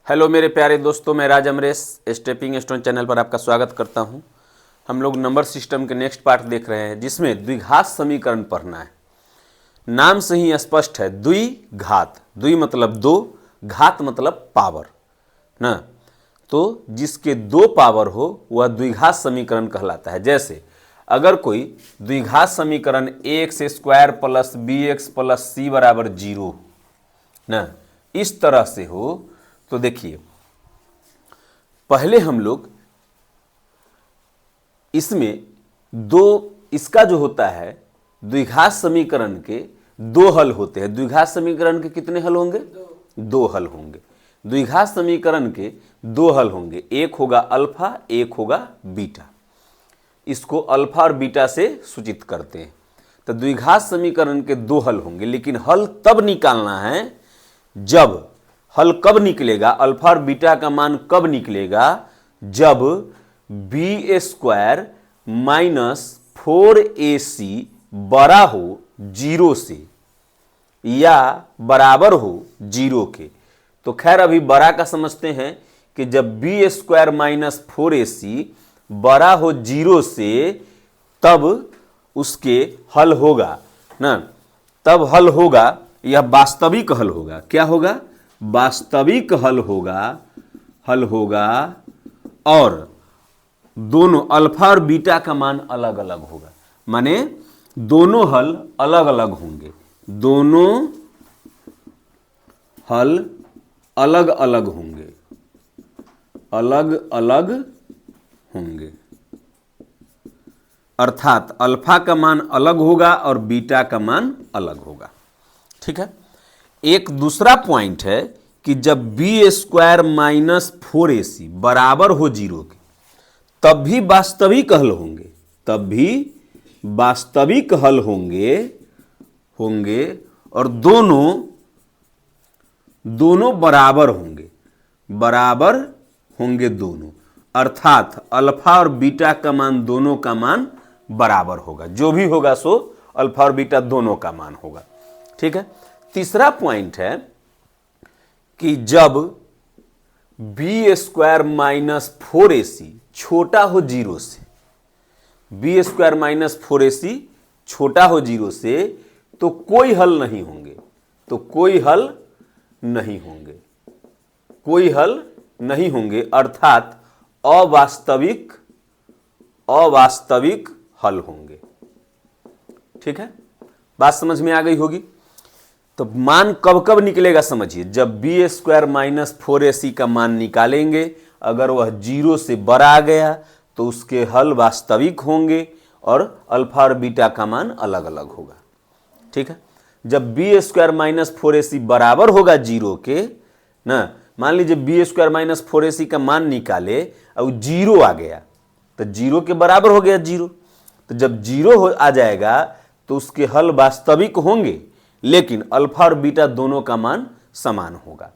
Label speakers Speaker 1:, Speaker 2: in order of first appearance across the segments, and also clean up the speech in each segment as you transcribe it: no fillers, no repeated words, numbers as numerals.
Speaker 1: Hello मेरे प्यारे दोस्तों, मैं राज अमरेश स्टेपिंग स्टोन चैनल पर आपका स्वागत करता हूं। हम लोग नंबर सिस्टम के नेक्स्ट पार्ट देख रहे हैं जिसमें द्विघात समीकरण पढ़ना है। नाम से ही स्पष्ट है, द्विघात, द्वि मतलब दो, घात मतलब पावर ना। तो जिसके दो पावर हो वह द्विघात समीकरण कहलाता है। जैसे अगर कोई द्विघात समीकरण ax square plus bx plus c बराबर 0 ना, इस तरह से हो तो देखिए, पहले हम लोग इसमें इसका जो होता है द्विघात समीकरण के दो हल होते हैं। द्विघात समीकरण के कितने हल होंगे? दो हल होंगे। द्विघात समीकरण के दो हल होंगे, एक होगा अल्फा, एक होगा बीटा। इसको अल्फा और बीटा से सूचित करते हैं। तो द्विघात समीकरण के दो हल होंगे, लेकिन हल तब निकालना है जब हल कब निकलेगा, अल्फा और बीटा का मान कब निकलेगा, जब बी स्क्वायर माइनस 4ac बड़ा हो 0 से या बराबर हो 0 के। तो खैर अभी बड़ा का समझते हैं कि जब बी स्क्वायर माइनस 4ac बड़ा हो 0 से तब उसके हल होगा ना, तब हल होगा, यह वास्तविक हल होगा। क्या होगा? वास्तविक हल होगा और दोनों अल्फा और बीटा का मान अलग अलग होगा। माने दोनों हल अलग अलग होंगे, दोनों हल अलग अलग होंगे, अलग अलग होंगे। अर्थात अल्फा का मान अलग होगा और बीटा का मान अलग होगा। ठीक है। एक दूसरा पॉइंट है कि जब बी स्क्वायर माइनस 4ac बराबर हो 0 के, तब भी वास्तविक हल होंगे, तब भी वास्तविक हल होंगे और दोनों बराबर होंगे दोनों। अर्थात अल्फा और बीटा का मान, दोनों का मान बराबर होगा। जो भी होगा सो अल्फा और बीटा दोनों का मान होगा। ठीक है। तीसरा पॉइंट है कि जब बी स्क्वायर माइनस 4ac छोटा हो 0 से, बी स्क्वायर माइनस 4ac छोटा हो 0 से, तो कोई हल नहीं होंगे, कोई हल नहीं होंगे। अर्थात अवास्तविक हल होंगे। ठीक है, बात समझ में आ गई होगी। तो मान कब कब निकलेगा समझिए, जब बी स्क्वायर माइनस 4ac का मान निकालेंगे, अगर वह 0 से बड़ा आ गया तो उसके हल वास्तविक होंगे और अल्फा और बीटा का मान अलग अलग होगा। ठीक है। जब बी स्क्वायर माइनस 4ac बराबर होगा 0 के ना, मान लीजिए बी स्क्वायर माइनस 4ac का मान निकाले और 0 आ गया, तो 0 के बराबर हो गया 0। तो जब 0 आ जाएगा तो उसके हल वास्तविक होंगे, लेकिन अल्फा और बीटा दोनों का मान समान होगा।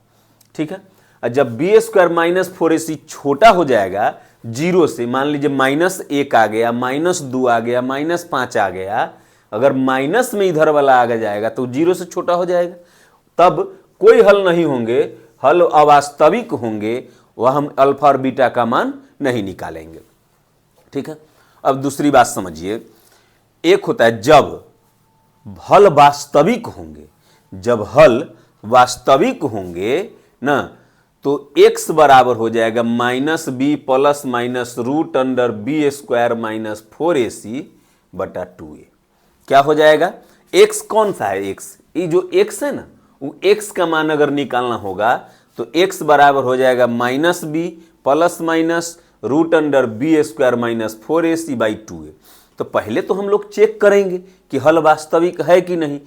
Speaker 1: ठीक है। और जब बी स्क्वायर माइनस 4ac छोटा हो जाएगा 0 से, मान लीजिए -1 आ गया, -2 आ गया, -5 आ गया, अगर माइनस में इधर वाला आ जाएगा तो 0 से छोटा हो जाएगा, तब कोई हल नहीं होंगे, हल अवास्तविक होंगे, वह हम अल्फा और बीटा का मान नहीं निकालेंगे। ठीक है। अब दूसरी बात समझिए, एक होता है जब हल वास्तविक होंगे, जब हल वास्तविक होंगे ना, तो x बराबर हो जाएगा -b plus minus root under b square minus 4ac बटा 2a। क्या हो जाएगा? x कौन सा है? x, ये जो x है ना, वो x का मान अगर निकालना होगा तो x बराबर हो जाएगा -b plus minus root under b square minus 4ac by 2a। तो पहले तो हम लोग चेक करेंगे कि हल वास्तविक है कि नहीं।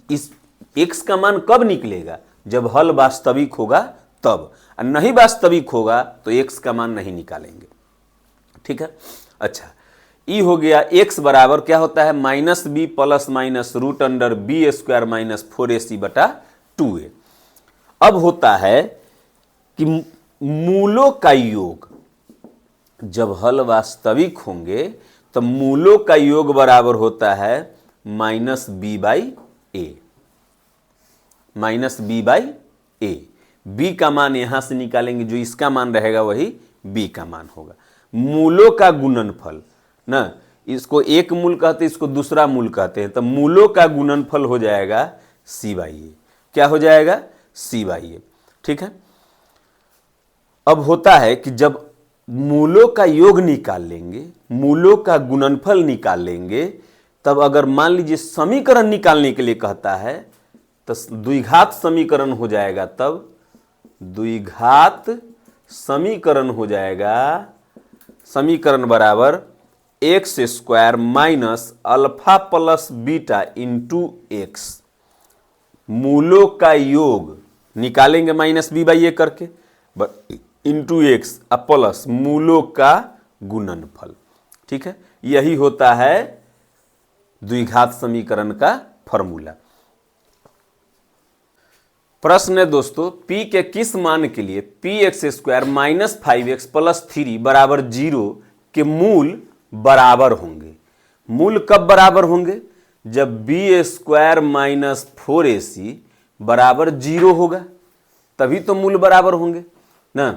Speaker 1: इस x का मान कब निकलेगा? जब हल वास्तविक होगा तब, और नहीं वास्तविक होगा तो x का मान नहीं निकालेंगे। ठीक है। अच्छा, ई हो गया। x बराबर क्या होता है? -b plus minus root under b square minus 4ac बटा 2a। अब होता है कि मूलों का योग, जब हल वास्तविक होंगे तो मूलों का योग बराबर होता है -b by a, -b by a। B का मान यहां से निकालेंगे, जो इसका मान रहेगा वही बी का मान होगा। मूलों का गुणनफल ना, इसको एक मूल कहते हैं, इसको दूसरा मूल कहते हैं, तो मूलों का गुणनफल हो जाएगा सी बाई ए। क्या हो जाएगा? सी बाई ए। ठीक है। अब होता है कि जब मूलों का योग निकाल लेंगे, मूलों का गुणनफल निकाल लेंगे, तब अगर मान लीजिए समीकरण निकालने के लिए कहता है तो द्विघात समीकरण हो जाएगा, तब द्विघात समीकरण हो जाएगा, समीकरण बराबर x square minus alpha plus beta into x. मूलों का योग निकालेंगे माइनस बी बाई ए करके, इंटू एक्स प्लस मूलों का गुणनफल। ठीक है, यही होता है द्विघात समीकरण का फॉर्मूला। प्रश्न है दोस्तों, p के किस मान के लिए P x square minus 5x plus 3 बराबर 0 के मूल बराबर होंगे। मूल कब बराबर होंगे? जब बी स्क्वायर माइनस 4ac बराबर 0 होगा, तभी तो मूल बराबर होंगे ना।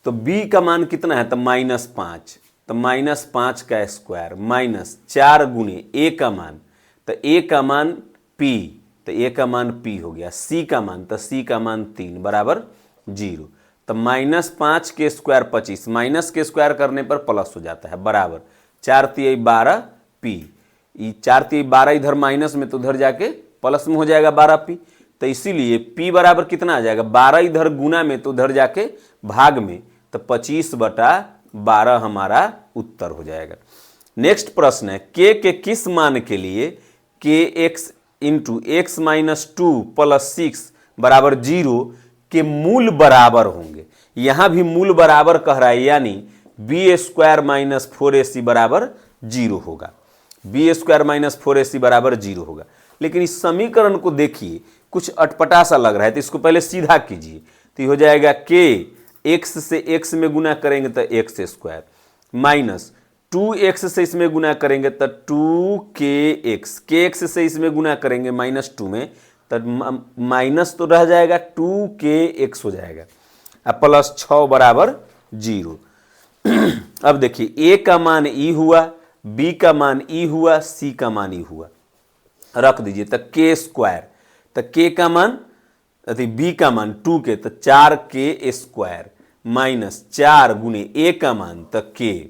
Speaker 1: तो b का मान कितना है? तो -5, तो -5 का स्क्वायर माइनस 4 गुणे a का मान, तो a का मान p, तो a का मान p हो गया। c का मान, तो c का मान 3 बराबर 0। तो -5 के स्क्वायर 25, माइनस के स्क्वायर करने पर प्लस हो जाता है, बराबर 4 तिहाई 12 p। 4 तिहाई 12 इधर माइनस में, तो उधर जाके प्लस में हो जाएगा 12p। तो इसीलिए p बराबर कितना आ जाएगा? 12 इधर गुना में, तो उधर जाके भाग में, तो 25/12 हमारा उत्तर हो जाएगा। नेक्स्ट प्रश्न है, k के किस मान के लिए kx into x minus 2 plus 6 बराबर 0 के मूल बराबर होंगे। यहां भी मूल बराबर कह रहा है, यानी बी स्क्वायर माइनस 4ac बराबर 0 होगा। बी स्क्वायर माइनस 4ac बराबर 0 होगा। लेकिन इस समीकरण को देखिए, कुछ अटपटा सा लग रहा है, तो इसको पहले सीधा कीजिए। तो हो जाएगा k, x से x में गुना करेंगे तो एक्स स्क्वायर, माइनस 2x से इसमें गुना करेंगे तो 2kx, kx से इसमें गुना करेंगे -2 में, तो माइनस तो रह जाएगा, 2kx हो जाएगा, अब प्लस 6 बराबर 0। अब देखिए a का मान e हुआ, b का मान e हुआ, c का मान e हुआ, रख दीजिए। तो k स्क्वायर, तो k का मान, b का मान 2k, तो 4k स्क्वायर माइनस 4 गुने a का मान, तो k,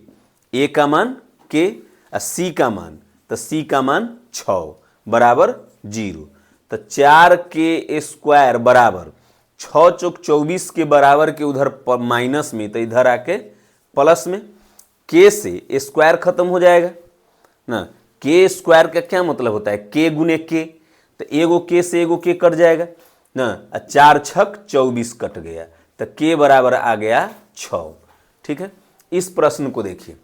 Speaker 1: a का मान k, c का मान, तो c का मान 6 बराबर 0। तो 4k स्क्वायर बराबर 6 चौक 24 के बराबर के उधर माइनस में, तो इधर आके प्लस में, k से स्क्वायर खत्म हो जाएगा ना। k स्क्वायर का क्या मतलब होता है? k गुने k, तो एगो k से एगो k कट जाएगा ना, 4 छक 24 कट गया, तो k बराबर आ गया 6। ठीक है। इस प्रश्न को देखिए,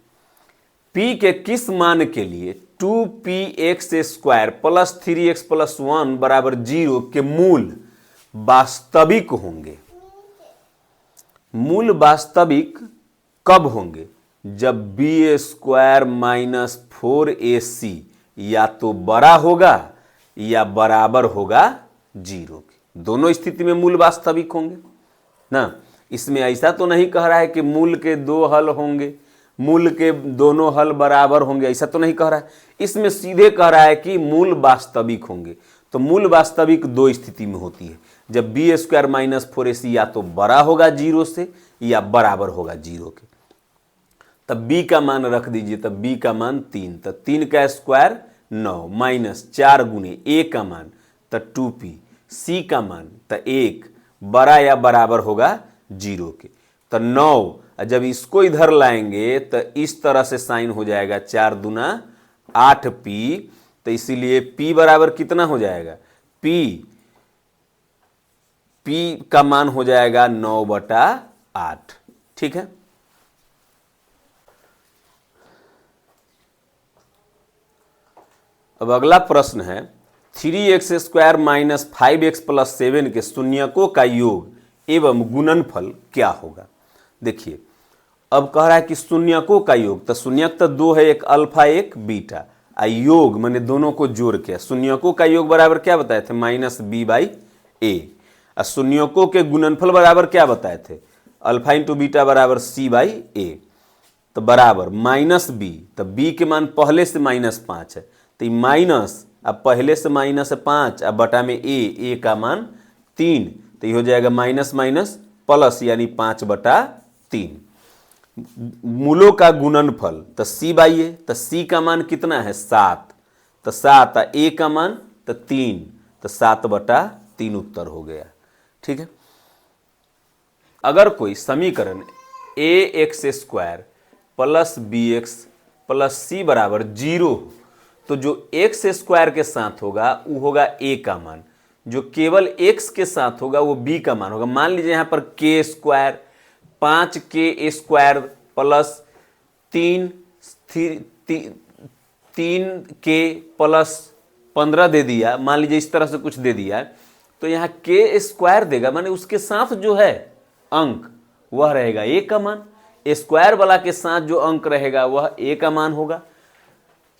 Speaker 1: p के किस मान के लिए 2px square plus 3x plus 1 बराबर 0 के मूल वास्तविक होंगे। मूल वास्तविक कब होंगे? जब बी स्क्वायर माइनस 4ac या तो बड़ा होगा या बराबर होगा 0 के। दोनों स्थिति में मूल वास्तविक होंगे ना। इसमें ऐसा तो नहीं कह रहा है कि मूल के 2 हल होंगे, मूल के दोनों हल बराबर होंगे, ऐसा तो नहीं कह रहा है। इसमें सीधे कह रहा है कि मूल वास्तविक होंगे। तो मूल वास्तविक 2 स्थिति में होती है, जब बी स्क्वायर माइनस 4ac या तो बड़ा होगा 0 से या बराबर होगा 0 के। तब b का मान रख दीजिए, तब b का मान 3, तो 3 का स्क्वायर 9 माइनस 4 गुने a का मान, तो 2p, c का मान, तो 1 बड़ा या बराबर होगा 0 के। तो 9, जब इसको इधर लाएंगे तो इस तरह से साइन हो जाएगा, 4 दूना 8p, तो इसीलिए p बराबर कितना हो जाएगा? p का मान हो जाएगा 9/8। ठीक है। अब अगला प्रश्न है, 3x square minus 5x plus 7 के शून्यकों का योग एवं गुणनफल क्या होगा? देखिए, अब कह रहा है कि शून्यकों का योग, तो शून्यक तो 2 है, एक अल्फा एक बीटा, योग मैंने दोनों को जोड़ के, शून्यकों का योग बराबर क्या बताए थे? -b/a। और शून्यकों के गुणनफल बराबर क्या बताए थे, अल्फा इंटू बीटा बराबर सी बाई ए, तो बराबर माइनस बी, तो बी के मान पहले से -5 है, तो ये माइनस, अब पहले से माइनस है 5, अब बटा में ए का मान 3, तो ये हो जाएगा माइनस माइनस प्लस यानी 5/3। मूलों का गुणनफल तो सी बाई ए, तो सी का मान कितना है 7, तो 7, ए का मान तो 3, तो 7/3 उत्तर हो गया। ठीक है। अगर कोई समीकरण a x square plus b x plus c बराबर 0 तो जो एक्स स्क्वायर के साथ होगा वो होगा ए का मान, जो केवल एक्स के साथ होगा वो बी का मान होगा। मान लीजिए यहां पर के square 5k square plus 3k plus 15 दे दिया, मान लीजिए इस तरह से कुछ दे दिया, तो यहाँ के स्क्वायर देगा, माने उसके साथ जो है अंक वह रहेगा ए का मान, स्क्वायर वाला के साथ जो अंक रहेगा वह ए का मान होगा,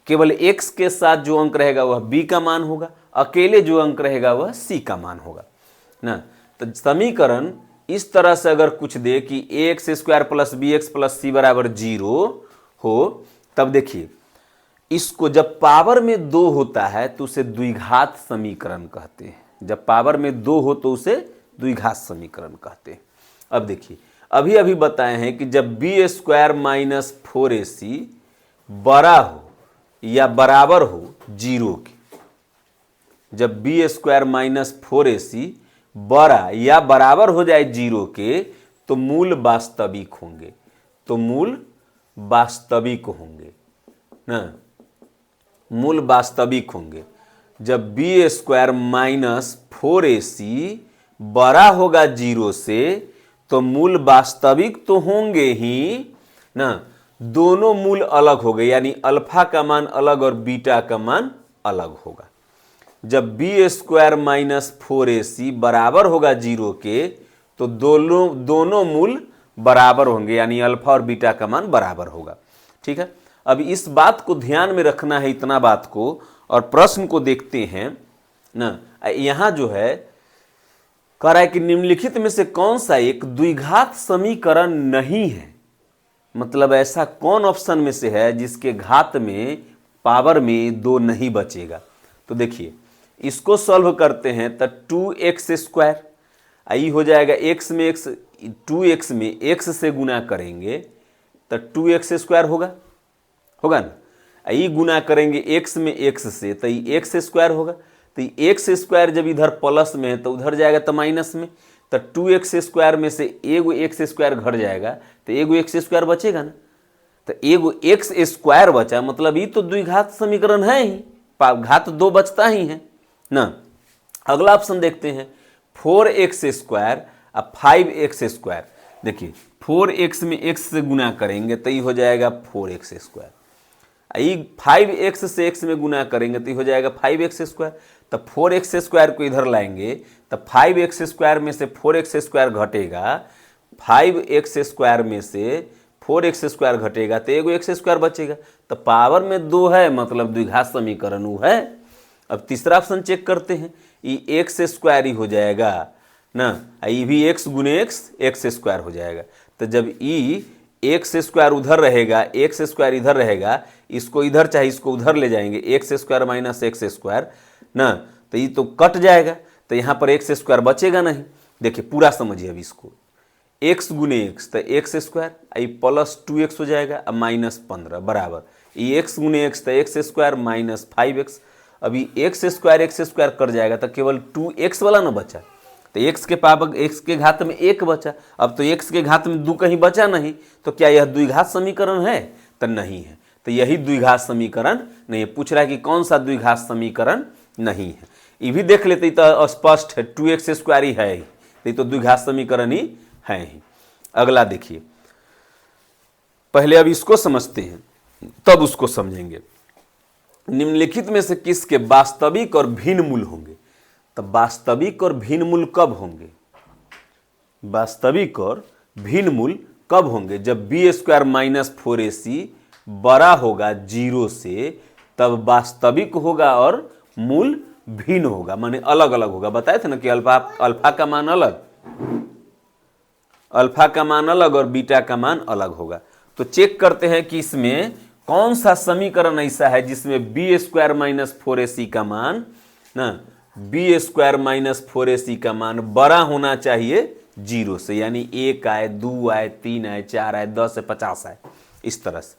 Speaker 1: केवल एक्स के साथ जो अंक रहेगा वह बी का मान होगा, अकेले जो अंक रहेगा वह सी का मान होगा ना। तो समीकरण इस तरह से अगर कुछ दे कि a x square plus b x plus c बराबर 0 हो, तब देखिए इसको जब पावर में 2 होता है तो उसे द्विघात समीकरण कहते हैं। जब पावर में 2 हो तो उसे द्विघात समीकरण कहते हैं। अब देखिए अभी अभी बताए हैं कि जब बी स्क्वायर माइनस 4ac बड़ा हो या बराबर हो 0 के, जब बी स्क्वायर माइनस 4ac बड़ा या बराबर हो जाए 0 के तो मूल वास्तविक होंगे, तो मूल वास्तविक होंगे ना, मूल वास्तविक होंगे। जब बी स्क्वायर माइनस 4ac बड़ा होगा 0 से तो मूल वास्तविक तो होंगे ही ना, दोनों मूल अलग हो गए, यानी अल्फा का मान अलग और बीटा का मान अलग होगा। जब बी स्क्वायर माइनस 4ac बराबर होगा 0 के तो दोनों मूल बराबर होंगे, यानी अल्फा और बीटा का मान बराबर होगा। ठीक है। अब इस बात को ध्यान में रखना है, इतना बात को, और प्रश्न को देखते हैं ना। यहां जो है कह रहा है कि निम्नलिखित में से कौन सा एक द्विघात समीकरण नहीं है, मतलब ऐसा कौन ऑप्शन में से है जिसके घात में पावर में 2 नहीं बचेगा। तो देखिए इसको सॉल्व करते हैं तो 2x स्क्वायर आई हो जाएगा, x में x, 2x में x से गुना करेंगे तो 2x स्क्वायर होगा ना, आई गुना करेंगे x में x से तो ये x स्क्वायर होगा, तो ये x स्क्वायर जब इधर प्लस में है तो उधर जाएगा तो माइनस में, तो 2x स्क्वायर में से एगो x स्क्वायर घट जाएगा तो एगो x स्क्वायर बचेगा ना, तो एगो x स्क्वायर बचा, मतलब ये तो द्विघात समीकरण है ही, घात 2 बचता ही है ना। अगला ऑप्शन देखते हैं 4x स्क्वायर और 5x स्क्वायर। देखिए 4x में x से गुना करेंगे तो ये हो जाएगा 4x स्क्वायर, 5x से x में गुना करेंगे तो ये हो जाएगा 5x स्क्वायर, तो 4x स्क्वायर को इधर लाएंगे तो 5x स्क्वायर में से 4x स्क्वायर घटेगा, 5x स्क्वायर में से 4x स्क्वायर घटेगा तो एगो x स्क्वायर बचेगा, तो पावर में 2 है, मतलब द्विघात समीकरण वो है। अब तीसरा ऑप्शन चेक करते हैं, ये x स्क्वायर ही हो जाएगा ना, ये भी x गुने x स्क्वायर हो जाएगा, तो जब ई x स्क्वायर उधर रहेगा x स्क्वायर इधर रहेगा, इसको इधर चाहे इसको उधर ले जाएंगे, x square minus x square ना, तो ये तो कट जाएगा, तो यहाँ पर x स्क्वायर बचेगा नहीं। देखिए पूरा समझिए अब इसको, x गुने x तो x स्क्वायर, आई प्लस 2x हो जाएगा, अब माइनस 15 बराबर ये x गुने x तो x स्क्वायर माइनस 5x, अभी x स्क्वायर कर जाएगा तो केवल 2x वाला ना बचा, तो x के पावर x के घात में 1 बचा, अब तो x के घात में 2 कहीं बचा नहीं, तो क्या यह द्विघात समीकरण है, तो नहीं है, तो यही द्विघात समीकरण नहीं है। पूछ रहा है कि कौन सा द्विघात समीकरण नहीं है, ये भी देख लेते तो स्पष्ट है, 2x स्क्वायर ही है, ये तो द्विघात समीकरण ही है ही। अगला देखिए, पहले अब इसको समझते हैं तब उसको समझेंगे। निम्नलिखित में से किसके वास्तविक और भिन्न मूल होंगे, तो वास्तविक और भिन्न मूल कब होंगे, वास्तविक और भिन्न मूल कब होंगे, जब बी स्क्वायर माइनस 4ac बड़ा होगा 0 से, तब वास्तविक होगा और मूल भिन्न होगा, माने अलग अलग होगा। बताए थे ना कि अल्फा का मान अलग, अल्फा का मान अलग और बीटा का मान अलग होगा। तो चेक करते हैं कि इसमें कौन सा समीकरण ऐसा है जिसमें बी स्क्वायर माइनस 4ac का मान ना बी स्क्वायर माइनस 4ac का मान बड़ा होना चाहिए 0 से, यानी 1 आए, 2 आए, 3 आए, 4 आए, 10 आए, 50 आए, इस तरह से।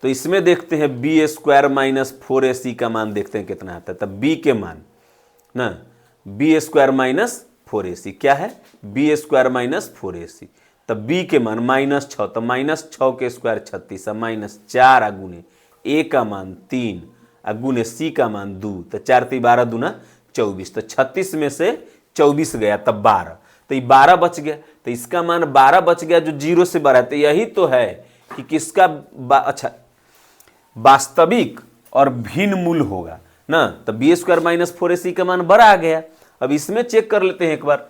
Speaker 1: तो इसमें देखते हैं बी स्क्वायर माइनस 4ac का मान देखते हैं कितना आता है। तब बी के मान ना बी स्क्वायर माइनस 4ac क्या है, बी स्क्वायर माइनस 4ac। तब बी के मान -6, तो -6 के स्क्वायर 36, -4 अगुने ए का मान 3 अगुने सी का मान 2, तो 4 3 12 दूना 24, तो 36 में से 24 गया तब 12, तो ये 12 बच गया। तो इसका मान 12 बच गया जो 0 से बड़ा है। तो यही तो है कि किसका अच्छा वास्तविक और भिन्न मूल होगा ना। तो बी स्क्वायर माइनस 4ac का मान बड़ा आ गया। अब इसमें चेक कर लेते हैं एक बार।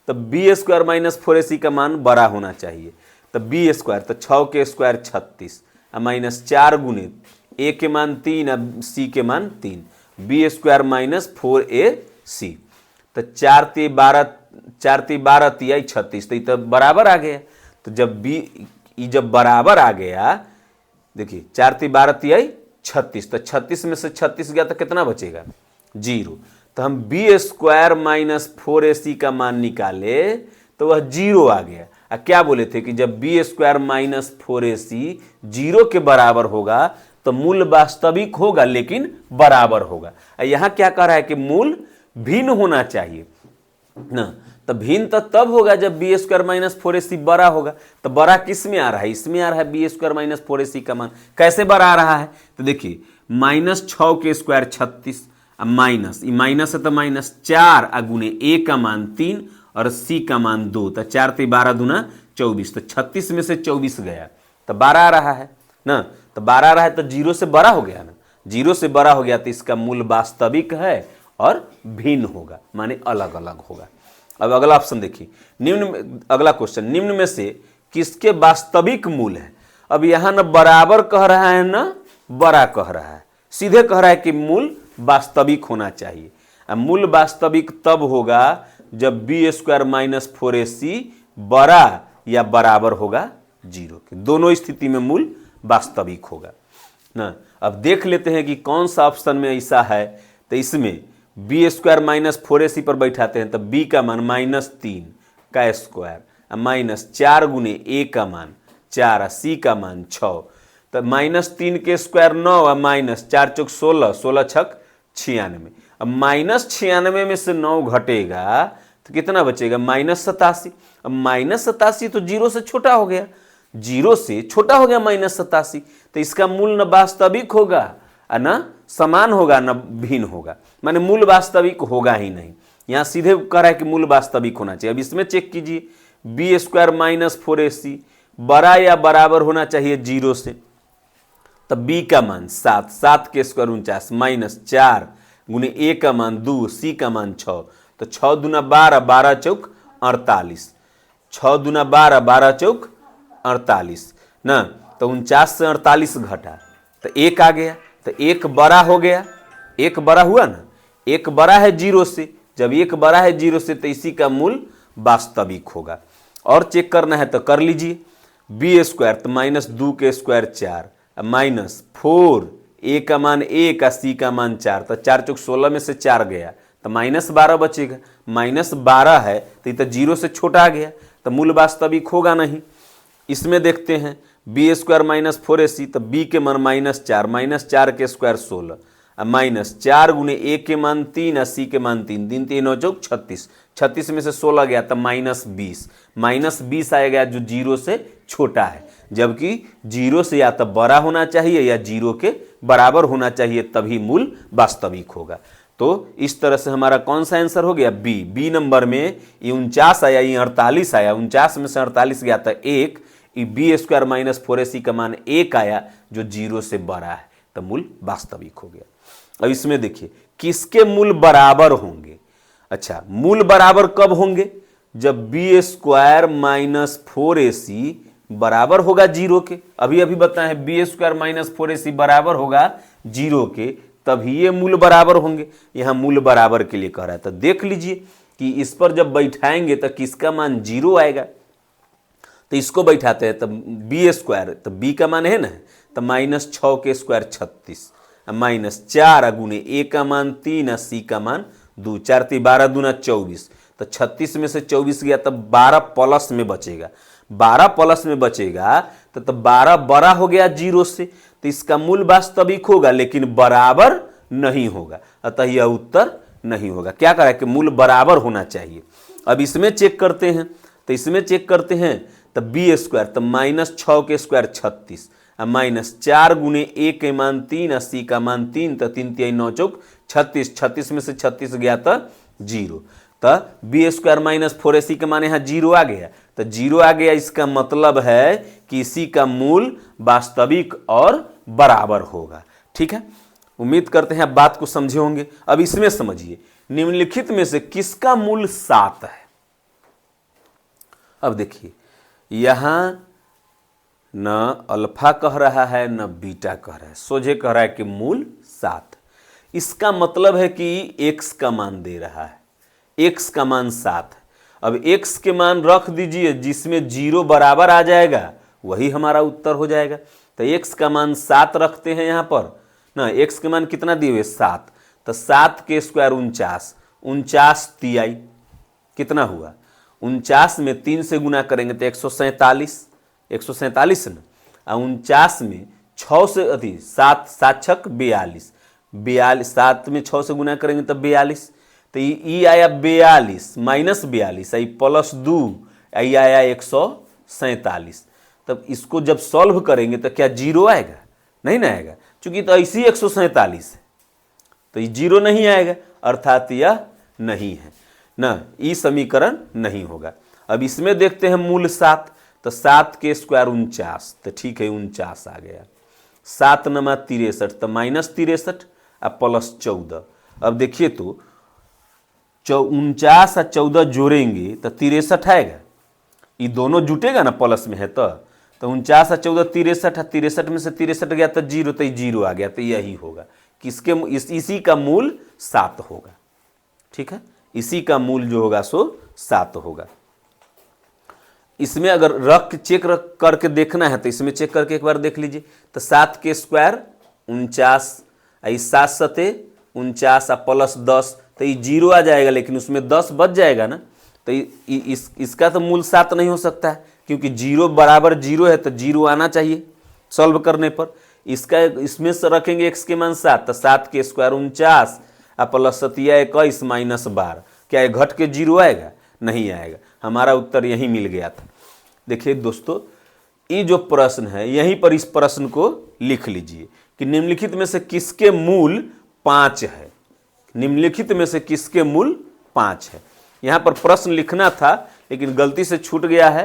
Speaker 1: तो बी स्क्वायर माइनस 4ac का मान बड़ा होना चाहिए। तो बी स्क्वायर तो 6 के स्क्वायर 36 -4 गुने ए के मान 3 अब सी के मान 3, बी स्क्वायर माइनस 4ac। तो 4 3 12 तिया 36, तो ये तो बराबर आ गया। तो जब जब बराबर आ गया, देखिए 4 3 12 तिया 36, तो 36 में से 36 गया तो कितना बचेगा 0। तो हम बी स्क्वायर माइनस 4ac का मान निकाले तो वह 0 आ गया। क्या बोले थे कि जब बी स्क्वायर माइनस 4ac 0 के बराबर होगा तो मूल वास्तविक होगा लेकिन बराबर होगा। यहां क्या कह रहा है कि मूल भिन्न होना चाहिए ना। तो भिन्न तो तब होगा जब बी स्क्वायर माइनस 4ac बड़ा होगा। तो बड़ा किस में आ रहा है, इसमें आ रहा है बी स्क्वायर माइनस 4ac का मान। कैसे बड़ा आ रहा है, तो देखिए -6 के स्क्वायर 36 माइनस है तो -4 अगुने ए का मान 3 और सी का मान 2, तो 4 3 12 दूना 24, तो 36 में से 24 गया तो 12 आ रहा है ना। तो 12 आ रहा है तो 0 से बड़ा हो गया ना, 0 से बड़ा हो गया तो इसका मूल वास्तविक है और भिन्न होगा, माने अलग अलग होगा। अब अगला ऑप्शन देखिए, अगला क्वेश्चन, निम्न में से किसके वास्तविक मूल है। अब यहां ना बराबर कह रहा है ना बड़ा कह रहा है, सीधे कह रहा है कि मूल वास्तविक होना चाहिए। अब मूल वास्तविक तब होगा जब बी स्क्वायर माइनस 4ac बड़ा या बराबर होगा 0 के। दोनों स्थिति में मूल वास्तविक होगा ना। अब देख लेते हैं कि कौन सा ऑप्शन में ऐसा है। तो इसमें बी स्क्वायर माइनस 4ac पर बैठाते हैं तो बी का मान -3 का स्क्वायर -4 गुने ए का मान 4 सी का मान 6, तो -3 के स्क्वायर 9 और -4 चौक 16, 16 छक 96। अब -96 में से 9 घटेगा तो कितना बचेगा -87। अब -87 तो 0 से छोटा हो गया, 0 से छोटा हो गया -87, तो इसका मूल न वास्तविक होगा और न समान होगा न भिन्न होगा, माने मूल वास्तविक होगा ही नहीं। यहां सीधे कह रहा है कि मूल वास्तविक होना चाहिए। अब इसमें चेक कीजिए, बी स्क्वायर माइनस 4ac बड़ा या बराबर होना चाहिए 0 से। तब बी का मान 7, 7 के स्क्वायर 49 -4 गुने ए का मान 2, सी का मान 6, तो 6 दूना 12, 12 चौक 48, 6 दूना 12, 12 चौक 48 ना। तो 49 से 48 घटा तो 1 आ गया, तो 1 बड़ा हो गया, 1 बड़ा हुआ ना, 1 बड़ा है 0 से। जब 1 बड़ा है 0 से तो इसी का मूल वास्तविक होगा। और चेक करना है तो कर लीजिए, बी स्क्वायर तो -2 के स्क्वायर 4 -4 ए का मान 1 सी का मान 4, तो 4 चौक 16 में से 4 गया तो -12 बचेगा। -12 है तो ये तो 0 से छोटा आ गया, तो मूल वास्तविक होगा नहीं। इसमें देखते हैं बी स्क्वायर माइनस 4ac, तो बी के मान -4 के स्क्वायर 16 -4 गुने ए के मान 3 और सी के मान 3, 3 3 9 चौक 36, 36 में से 16 गया तो -20 आएगा जो 0 से छोटा है, जबकि 0 से या तो बड़ा होना चाहिए या 0 के बराबर होना चाहिए, तभी मूल वास्तविक होगा। तो इस तरह से हमारा कौन सा आंसर हो गया, बी नंबर में ये 49 आया, ये 48 आया, 49 में से 48 गया तो 1, बी स्क्वायर माइनस 4ac का मान 1 आया जो 0 से बड़ा है, तो मूल वास्तविक हो गया। अब इसमें देखिए किसके मूल बराबर होंगे। अच्छा, मूल बराबर कब होंगे, जब बी स्क्वायर माइनस 4ac बराबर होगा 0 के। अभी बताए बी स्क्वायर माइनस 4ac बराबर होगा 0 के, तभी ये मूल बराबर होंगे। यहाँ मूल बराबर के लिए कह रहा है, तो देख लीजिए कि इस पर जब बैठाएंगे तो किसका मान 0 आएगा। तो इसको बैठाते हैं, तो बी स्क्वायर, तो बी का मान है ना, तो -6 के स्क्वायर 36, -4 गुने ए का मान 3, सी का मान 2, 4 3 12 दूना 24, तो 36 में से 24 गया तो 12 प्लस में बचेगा, 12 प्लस में बचेगा तो 12 बड़ा हो गया 0 से, तो इसका मूल वास्तविक होगा लेकिन बराबर नहीं होगा, अतः यह उत्तर नहीं होगा। क्या करा कि मूल बराबर होना चाहिए। अब इसमें चेक करते हैं, तो इसमें चेक करते हैं तो बी स्क्वायर, तो -6 के स्क्वायर 36, -4 गुने ए के मान 3, सी का मान 3, तो 3 3 9 चौक 36, 36 में से 36 गया तो 0, तो बी स्क्वायर -4ac का मान यहाँ 0 आ गया, तो 0 आ गया। इसका मतलब है कि इसी का मूल वास्तविक और बराबर होगा। ठीक है, उम्मीद करते हैं आप बात को समझे होंगे। अब इसमें समझिए, निम्नलिखित में से किसका मूल 7 है। अब देखिए, यहां न अल्फा कह रहा है न बीटा कह रहा है, सोझे कह रहा है कि मूल 7। इसका मतलब है कि x का मान दे रहा है, x का मान 7 है। अब x के मान रख दीजिए, जिसमें 0 बराबर आ जाएगा वही हमारा उत्तर हो जाएगा। तो x का मान 7 रखते हैं यहाँ पर ना, x के मान कितना दिए हुए 7, तो 7 के स्क्वायर 49, 49 तिहाई कितना हुआ, 49 में 3 से गुना करेंगे तो 147, 147 ना, और 49 में 6 से 7 7 छक 42, 7 में 6 से गुना करेंगे तो 42, तो ये आया 42 -42, आई +2, आई आया 147। तब इसको जब सॉल्व करेंगे तो क्या 0 आएगा? नहीं ना आएगा, चूंकि तो ऐसी 147 है तो ये 0 नहीं आएगा, अर्थात यह नहीं है ना, ये समीकरण नहीं होगा। अब इसमें देखते हैं मूल 7, तो 7 के स्क्वायर 49, तो ठीक है 49 आ गया, 7 नमा 63, तो -63 और +14। अब देखिए तो 49 और 14 जोड़ेंगे तो 63 आएगा, ये दोनों जुटेगा ना, प्लस में है तो 49 और 14 63, 63 में से 63 गया तो 0, तो 0 आ गया, तो यही होगा किसके, इसी का मूल 7 होगा। ठीक है, इसी का मूल जो होगा सो 7 होगा। इसमें अगर चेक करके देखना है तो इसमें चेक करके एक बार देख लीजिए, तो 7 के स्क्वायर 49, 7 सते 49 और +10, तो ये 0 आ जाएगा, लेकिन उसमें 10 बच जाएगा ना, तो इसका तो मूल 7 नहीं हो सकता है, क्योंकि 0 बराबर 0 है, तो 0 आना चाहिए सॉल्व करने पर। इसमें से रखेंगे x के मान 7, तो 7 के स्क्वायर 49 और +7 21 -12, क्या ये घट के 0 आएगा? नहीं आएगा। हमारा उत्तर यही मिल गया था। देखिए दोस्तों, ये जो प्रश्न है यहीं पर इस प्रश्न को लिख लीजिए कि निम्नलिखित में से किसके मूल 5 है। निम्नलिखित में से किसके मूल 5 है। यहाँ पर प्रश्न लिखना था लेकिन गलती से छूट गया है,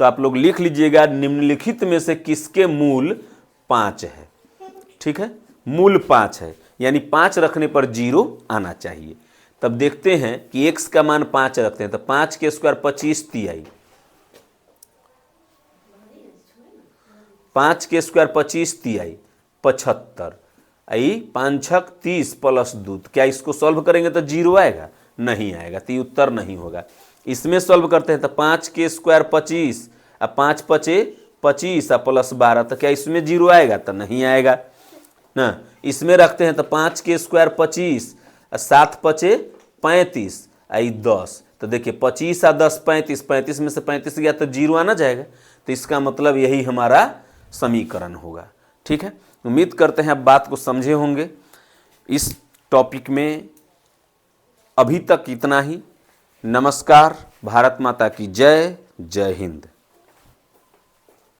Speaker 1: तो आप लोग लिख लीजिएगा निम्नलिखित में से किसके मूल 5 है। ठीक है, मूल 5 है, यानी 5 रखने पर 0 आना चाहिए। तब देखते हैं कि x का मान 5 रखते हैं, तो 5 के स्क्वायर 25 तिहाई, 5 के स्क्वायर 25 तिहाई 75, आई 5 छक 30 +2, क्या इसको सॉल्व करेंगे तो 0 आएगा? नहीं आएगा, तो ये उत्तर नहीं होगा। इसमें सॉल्व करते हैं तो 5 के स्क्वायर 25 और 5 पचे 25 और +12, तो क्या इसमें 0 आएगा? तो नहीं आएगा ना। इसमें रखते हैं तो 5 के स्क्वायर 25 और 7 पचे 35 आई 10, तो देखिए 25 और 10 35, 35 में से 35 गया तो 0 आना जाएगा, तो इसका मतलब यही हमारा समीकरण होगा। ठीक है, उम्मीद करते हैं आप बात को समझे होंगे। इस टॉपिक में अभी तक इतना ही। नमस्कार, भारत माता की जय, जय हिंद।